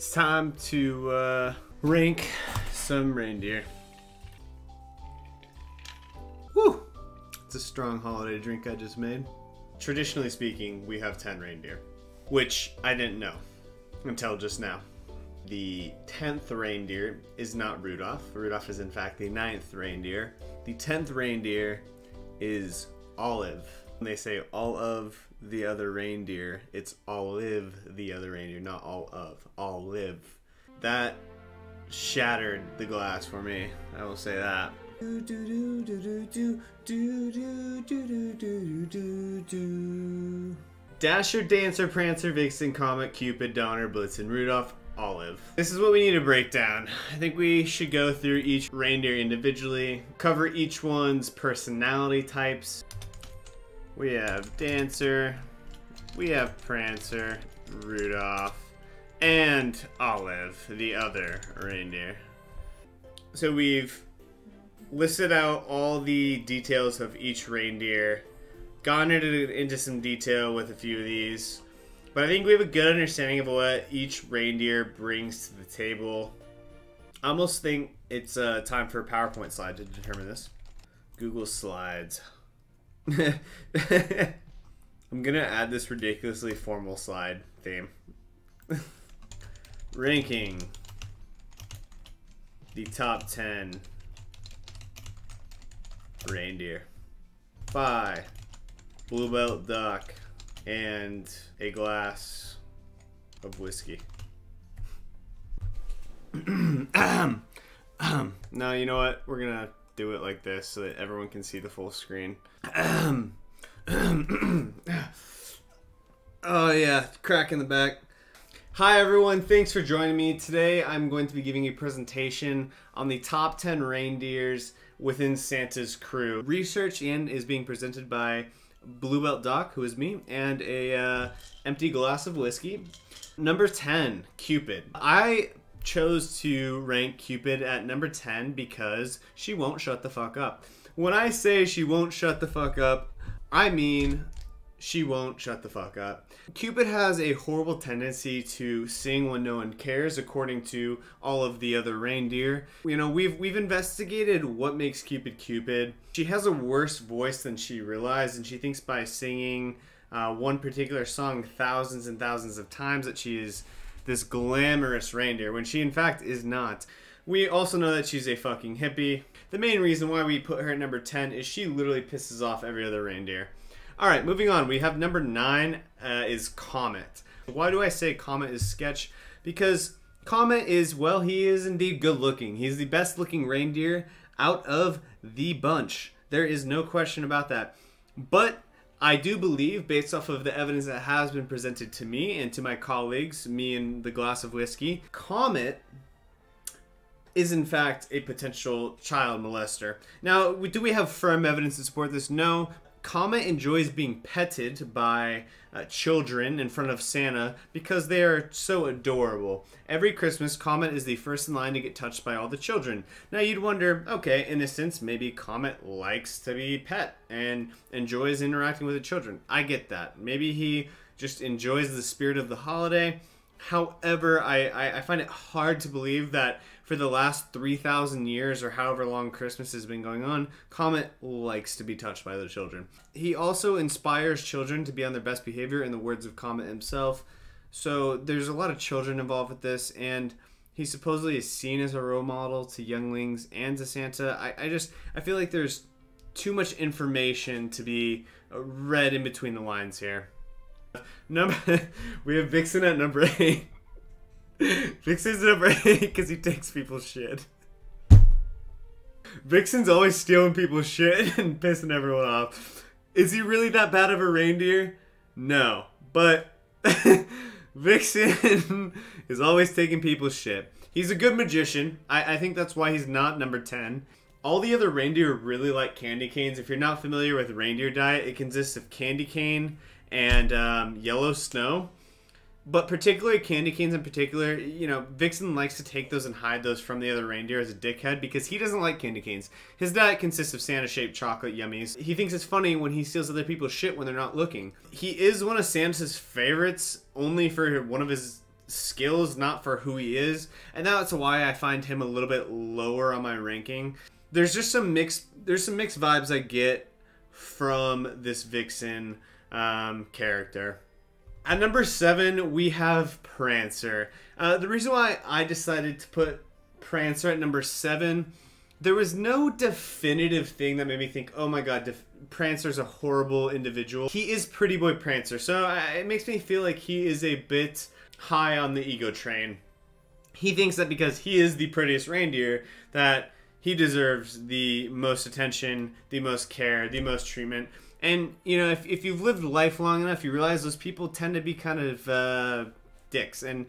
It's time to rank some reindeer. Woo! It's a strong holiday drink I just made. Traditionally speaking, we have 10 reindeer, which I didn't know until just now. The 10th reindeer is not Rudolph. Rudolph is in fact the 9th reindeer. The 10th reindeer is Olive. When they say all of the other reindeer, it's Olive the other reindeer, not all of. Olive. That shattered the glass for me, I will say that. Dasher, Dancer, Prancer, Vixen, Comet, Cupid, Donner, Blitzen, Rudolph, Olive. This is what we need to break down. I think we should go through each reindeer individually, cover each one's personality types. We have Dancer, we have Prancer, Rudolph, and Olive, the other reindeer. So we've listed out all the details of each reindeer, gone into some detail with a few of these, but I think we have a good understanding of what each reindeer brings to the table. I almost think it's time for a PowerPoint slide to determine this. Google Slides. I'm gonna add this ridiculously formal slide theme. Ranking the top 10 reindeer by Bluebelt duck and a glass of whiskey. No, you know what? We're gonna do it like this so that everyone can see the full screen. Oh yeah, crack in the back. Hi everyone, thanks for joining me. Today I'm going to be giving a presentation on the top 10 reindeers within Santa's crew. Research is being presented by Bluebelt Doc, who is me, and a empty glass of whiskey. Number 10, Cupid. I chose to rank Cupid at number 10 because she won't shut the fuck up. When I say she won't shut the fuck up, I mean she won't shut the fuck up. Cupid has a horrible tendency to sing when no one cares, according to all of the other reindeer. You know, we've investigated what makes Cupid Cupid. She has a worse voice than she realized, and she thinks by singing one particular song thousands and thousands of times that she is this glamorous reindeer, when she in fact is not. We also know that she's a fucking hippie. The main reason why we put her at number 10 is she literally pisses off every other reindeer. Alright, moving on. We have number 9 is Comet. Why do I say Comet is sketch? Because Comet is, well, he is indeed good looking. He's the best looking reindeer out of the bunch. There is no question about that. But I do believe, based off of the evidence that has been presented to me and to my colleagues, me and the glass of whiskey, Comet is in fact a potential child molester. Now, do we have firm evidence to support this? No. Comet enjoys being petted by children in front of Santa because they are so adorable. Every Christmas, Comet is the first in line to get touched by all the children. Now you'd wonder, okay, in a sense, maybe Comet likes to be pet and enjoys interacting with the children. I get that. Maybe he just enjoys the spirit of the holiday. However, I find it hard to believe that for the last 3,000 years or however long Christmas has been going on, Comet likes to be touched by the children. He also inspires children to be on their best behavior, in the words of Comet himself. So there's a lot of children involved with this, and he supposedly is seen as a role model to younglings and to Santa. I feel like there's too much information to be read in between the lines here. We have Vixen at number 8. Vixen's number 8 because he takes people's shit. Vixen's always stealing people's shit and pissing everyone off. Is he really that bad of a reindeer? No. But Vixen is always taking people's shit. He's a good magician. I think that's why he's not number 10. All the other reindeer really like candy canes. If you're not familiar with reindeer diet, it consists of candy cane and yellow snow. But particularly candy canes in particular, you know, Vixen likes to take those and hide those from the other reindeer as a dickhead because he doesn't like candy canes. His diet consists of Santa-shaped chocolate yummies. He thinks it's funny when he steals other people's shit when they're not looking. He is one of Santa's favorites only for one of his skills, not for who he is, and that's why I find him a little bit lower on my ranking. There's just some mixed vibes I get from this Vixen character. At number 7, we have Prancer. The reason why I decided to put Prancer at number 7, there was no definitive thing that made me think, oh my god, Prancer's a horrible individual. He is Pretty Boy Prancer, so it makes me feel like he is a bit high on the ego train. He thinks that because he is the prettiest reindeer, that he deserves the most attention, the most care, the most treatment. And, you know, if you've lived life long enough, you realize those people tend to be kind of dicks. And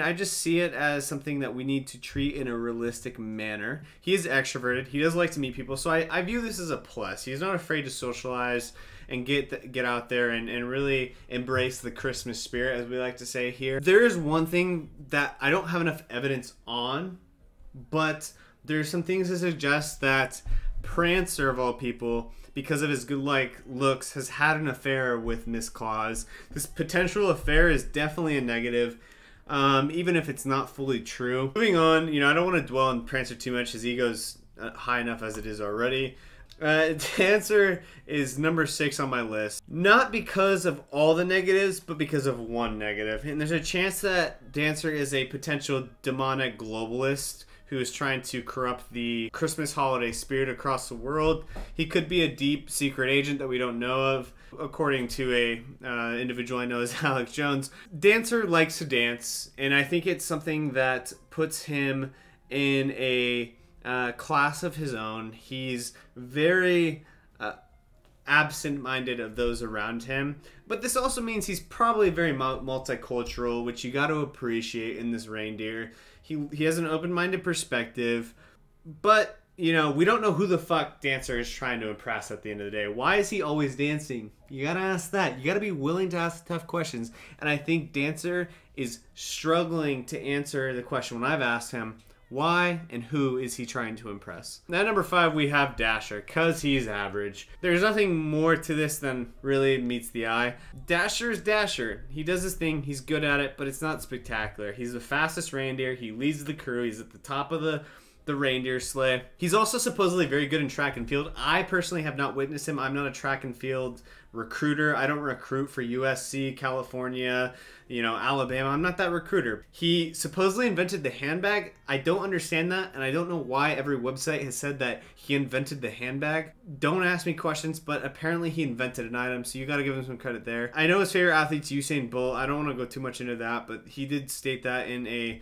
I just see it as something that we need to treat in a realistic manner. He is extroverted. He does like to meet people. So I view this as a plus. He's not afraid to socialize and get out there and really embrace the Christmas spirit, as we like to say here. There is one thing that I don't have enough evidence on, but there's some things to suggest that Prancer, of all people, because of his good looks, has had an affair with Miss Claus. This potential affair is definitely a negative, even if it's not fully true. Moving on, you know, I don't want to dwell on Prancer too much. His ego's high enough as it is already. Dancer is number 6 on my list. Not because of all the negatives, but because of one negative. And there's a chance that Dancer is a potential demonic globalist who is trying to corrupt the Christmas holiday spirit across the world. He could be a deep secret agent that we don't know of, according to a individual I know as Alex Jones. Dancer likes to dance, and I think it's something that puts him in a class of his own. He's very absent-minded of those around him, but this also means he's probably very multicultural, which you got to appreciate in this reindeer. He has an open-minded perspective, but, you know, we don't know who the fuck Dancer is trying to impress at the end of the day. Why is he always dancing? You gotta ask that. You gotta be willing to ask tough questions, and I think Dancer is struggling to answer the question when I've asked him, why and who is he trying to impress? At number 5, we have Dasher, because he's average. There's nothing more to this than really meets the eye. Dasher's Dasher. He does his thing, he's good at it, but it's not spectacular. He's the fastest reindeer, he leads the crew, he's at the top of the reindeer sleigh. He's also supposedly very good in track and field. I personally have not witnessed him. I'm not a track and field recruiter. I don't recruit for USC, California, you know, Alabama. I'm not that recruiter. He supposedly invented the handbag. I don't understand that, and I don't know why every website has said that he invented the handbag. Don't ask me questions, but apparently he invented an item, so you got to give him some credit there. I know his favorite athlete's Usain Bolt. I don't want to go too much into that, but he did state that in a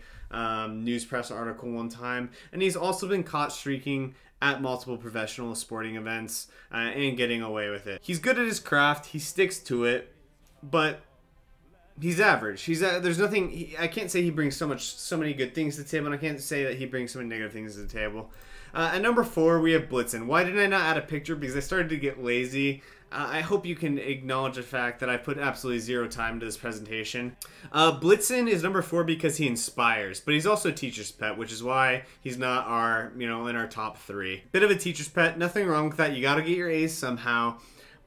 news press article one time, and he's also been caught streaking at multiple professional sporting events and getting away with it. He's good at his craft, he sticks to it, but he's average. There's nothing. I can't say he brings so many good things to the table, and I can't say that he brings so many negative things to the table. At number 4, we have Blitzen. Why did I not add a picture? Because I started to get lazy. I hope you can acknowledge the fact that I put absolutely 0 time to this presentation. Blitzen is number 4 because he inspires, but he's also a teacher's pet, which is why he's not in our top 3. Bit of a teacher's pet, nothing wrong with that. You got to get your A's somehow.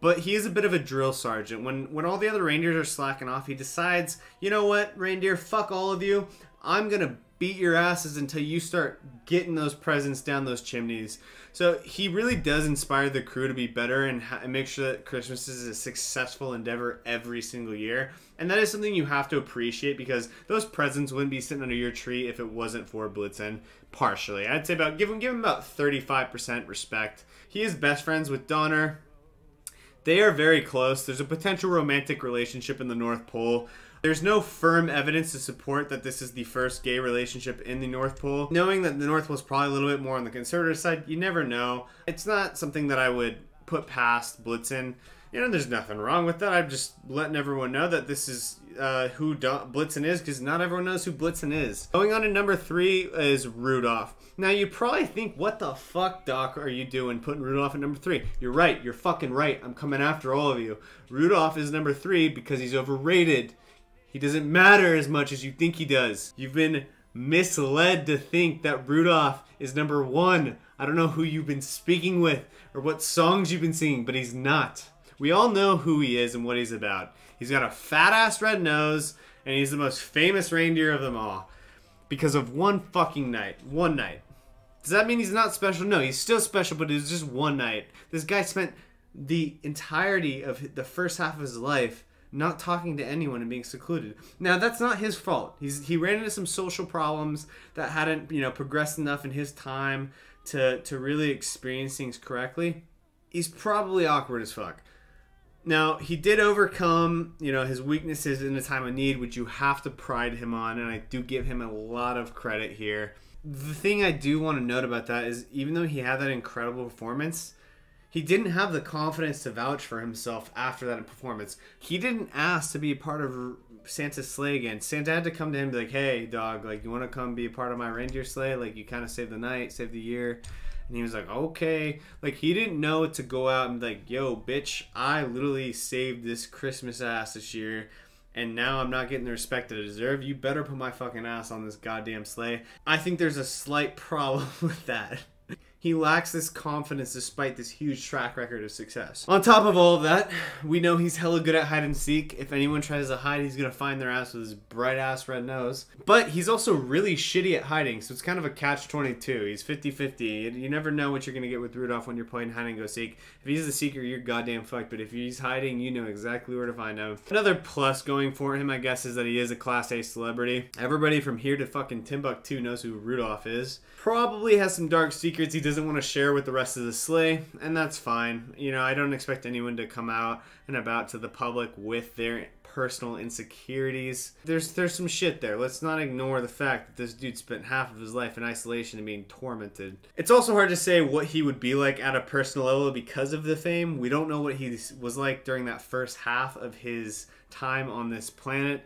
But he is a bit of a drill sergeant. When all the other reindeers are slacking off, he decides, you know what, reindeer, fuck all of you. I'm going to beat your asses until you start getting those presents down those chimneys. So he really does inspire the crew to be better and make sure that Christmas is a successful endeavor every single year. And that is something you have to appreciate, because those presents wouldn't be sitting under your tree if it wasn't for Blitzen. Partially. I'd say give him about 35% respect. He is best friends with Donner. They are very close. There's a potential romantic relationship in the North Pole. There's no firm evidence to support that this is the first gay relationship in the North Pole. Knowing that the North Pole is probably a little bit more on the conservative side, you never know. It's not something that I would put past Blitzen. You know, there's nothing wrong with that. I'm just letting everyone know that this is who Blitzen is, because not everyone knows who Blitzen is. Going on to number 3 is Rudolph. Now, you probably think, what the fuck, Doc, are you doing putting Rudolph at number 3? You're right. You're fucking right. I'm coming after all of you. Rudolph is number 3 because he's overrated. He doesn't matter as much as you think he does. You've been misled to think that Rudolph is number 1. I don't know who you've been speaking with or what songs you've been singing, but he's not. We all know who he is and what he's about. He's got a fat-ass red nose, And he's the most famous reindeer of them all. Because of one fucking night. One night. Does that mean he's not special? No, he's still special, but it was just one night. This guy spent the entirety of the first half of his life not talking to anyone and being secluded. Now, that's not his fault. He ran into some social problems that hadn't, progressed enough in his time to really experience things correctly. He's probably awkward as fuck. Now, he did overcome, his weaknesses in a time of need, which you have to pride him on, and I do give him a lot of credit here. The thing I do want to note about that is, even though he had that incredible performance, he didn't have the confidence to vouch for himself after that performance. He didn't ask to be a part of Santa's sleigh again. Santa had to come to him and be like, hey, dog, you want to come be a part of my reindeer sleigh? You kind of saved the night, saved the year. And he was like, okay. He didn't know to go out and be like, yo, bitch, I literally saved this Christmas ass this year. And now I'm not getting the respect that I deserve. You better put my fucking ass on this goddamn sleigh. I think there's a slight problem with that. He lacks this confidence despite this huge track record of success. On top of all of that, we know he's hella good at hide and seek. If anyone tries to hide, he's gonna find their ass with his bright ass red nose. But he's also really shitty at hiding, so it's kind of a catch-22. He's 50-50. You never know what you're gonna get with Rudolph when you're playing hide and go seek. If he's the seeker, you're goddamn fucked, but if he's hiding, you know exactly where to find him. Another plus going for him, I guess, is that he is a Class A celebrity. Everybody from here to fucking Timbuktu knows who Rudolph is. Probably has some dark secrets he doesn't want to share with the rest of the sleigh, and that's fine. I don't expect anyone to come out and about to the public with their personal insecurities. There's some shit there. Let's not ignore the fact that this dude spent half of his life in isolation and being tormented. It's also hard to say what he would be like at a personal level because of the fame. We don't know what he was like during that first half of his time on this planet.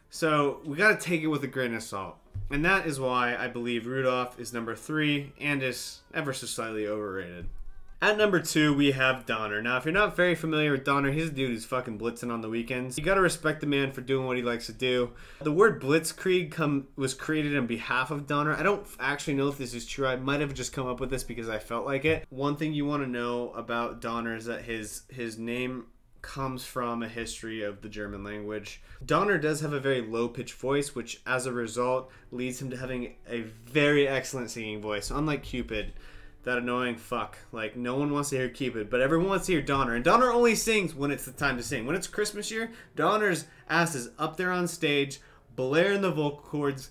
So we gotta take it with a grain of salt. And that is why I believe Rudolph is number 3 and is ever so slightly overrated. At number 2, we have Donner. Now, if you're not very familiar with Donner, he's a dude who's fucking blitzing on the weekends. You gotta respect the man for doing what he likes to do. The word blitzkrieg was created on behalf of Donner. I don't actually know if this is true. I might have just come up with this because I felt like it. One thing you want to know about Donner is that his name comes from a history of the German language. Donner does have a very low-pitched voice, which as a result leads him to having a very excellent singing voice. Unlike Cupid, that annoying fuck. No one wants to hear Cupid, but everyone wants to hear Donner. And Donner only sings when it's the time to sing. When it's Christmas year, Donner's ass is up there on stage, blaring the vocal cords.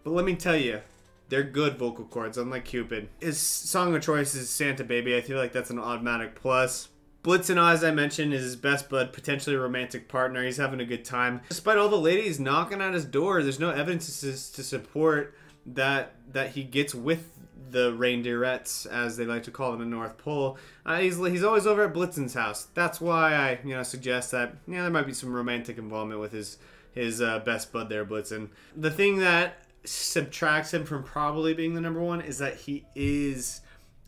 But let me tell you, they're good vocal cords, unlike Cupid. His song of choice is Santa Baby. I feel like that's an automatic plus. Blitzen, as I mentioned, is his best bud, potentially a romantic partner. He's having a good time. Despite all the ladies knocking at his door, there's no evidence to support that he gets with the reindeerettes, as they like to call them in the North Pole. He's always over at Blitzen's house. That's why I suggest that there might be some romantic involvement with his best bud there, Blitzen. The thing that subtracts him from probably being the number 1 is that he is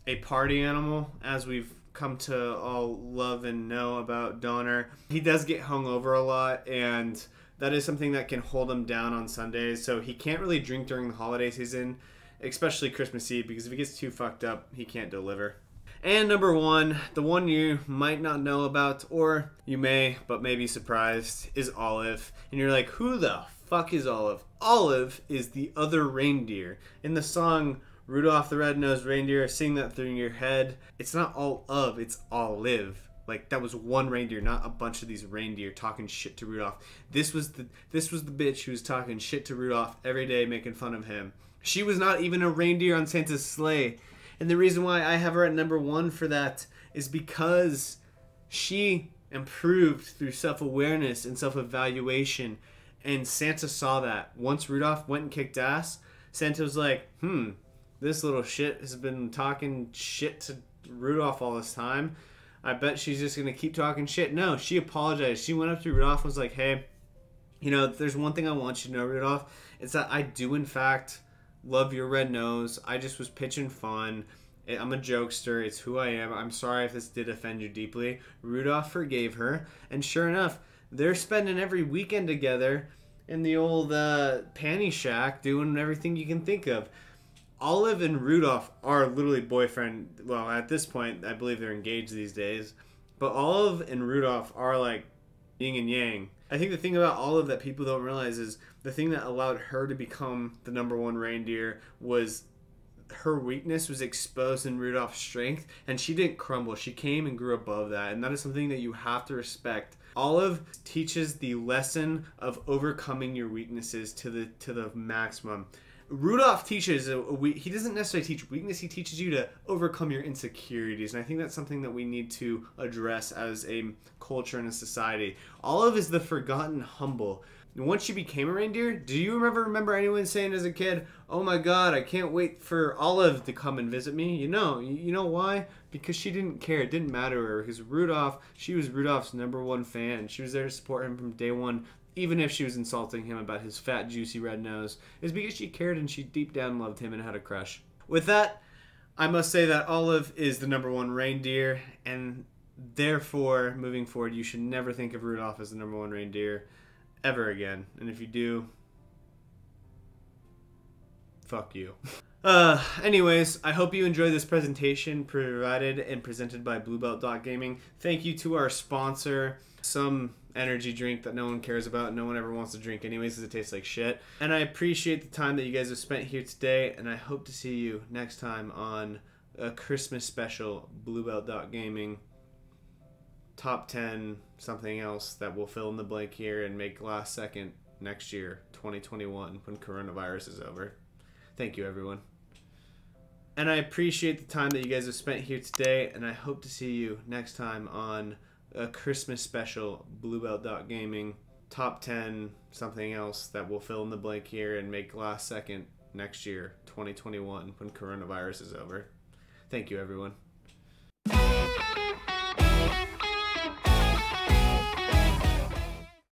a party animal, as we've come to all love and know about Donner. He does get hungover a lot, and that is something that can hold him down on Sundays, so he can't really drink during the holiday season, especially Christmas Eve, because if he gets too fucked up, he can't deliver. And number 1, the one you might not know about, or you may, but may be surprised, is Olive. And you're like, who the fuck is Olive? Olive is the other reindeer. In the song Rudolph the Red-Nosed Reindeer, sing that through your head. It's not all of, it's Olive. That was one reindeer, not a bunch of these reindeer talking shit to Rudolph. This was the bitch who was talking shit to Rudolph every day, making fun of him. She was not even a reindeer on Santa's sleigh. And the reason why I have her at number 1 for that is because she improved through self-awareness and self-evaluation. And Santa saw that. Once Rudolph went and kicked ass, Santa was like, this little shit has been talking shit to Rudolph all this time. I bet she's just going to keep talking shit. No, she apologized. She went up to Rudolph and was like, hey, there's one thing I want you to know, Rudolph. It's that I do, in fact, love your red nose. I just was pitching fun. I'm a jokester. It's who I am. I'm sorry if this did offend you deeply. Rudolph forgave her. And sure enough, they're spending every weekend together in the old panty shack doing everything you can think of. Olive and Rudolph are literally boyfriend. Well, at this point, I believe they're engaged these days. But Olive and Rudolph are yin and yang. I think the thing about Olive that people don't realize is the thing that allowed her to become the #1 reindeer was her weakness was exposed in Rudolph's strength, and she didn't crumble. She came and grew above that, and that is something that you have to respect. Olive teaches the lesson of overcoming your weaknesses to the maximum. Rudolph teaches, he doesn't necessarily teach weakness, he teaches you to overcome your insecurities. And I think that's something that we need to address as a culture and a society. Olive is the forgotten humble. Once she became a reindeer, do you ever remember anyone saying as a kid, "Oh my God, I can't wait for Olive to come and visit me"? You know why? Because she didn't care. It didn't matter to her. Because she was Rudolph's #1 fan. She was there to support him from day one, even if she was insulting him about his fat, juicy red nose. It's because she cared and she deep down loved him and had a crush. With that, I must say that Olive is the #1 reindeer, and therefore, moving forward, you should never think of Rudolph as the #1 reindeer ever again. And if you do, fuck you. Anyways, I hope you enjoyed this presentation provided and presented by BlueBelt.gaming. Thank you to our sponsor, some energy drink that no one cares about and no one ever wants to drink anyways because it tastes like shit. And I appreciate the time that you guys have spent here today, and I hope to see you next time on a Christmas special BlueBelt.gaming. Top 10 something else that will fill in the blank here and make last second next year, 2021, when coronavirus is over. Thank you, everyone. And I appreciate the time that you guys have spent here today, and I hope to see you next time on a Christmas special BlueBelt.gaming. Top 10 something else that will fill in the blank here and make last second next year, 2021, when coronavirus is over. Thank you, everyone.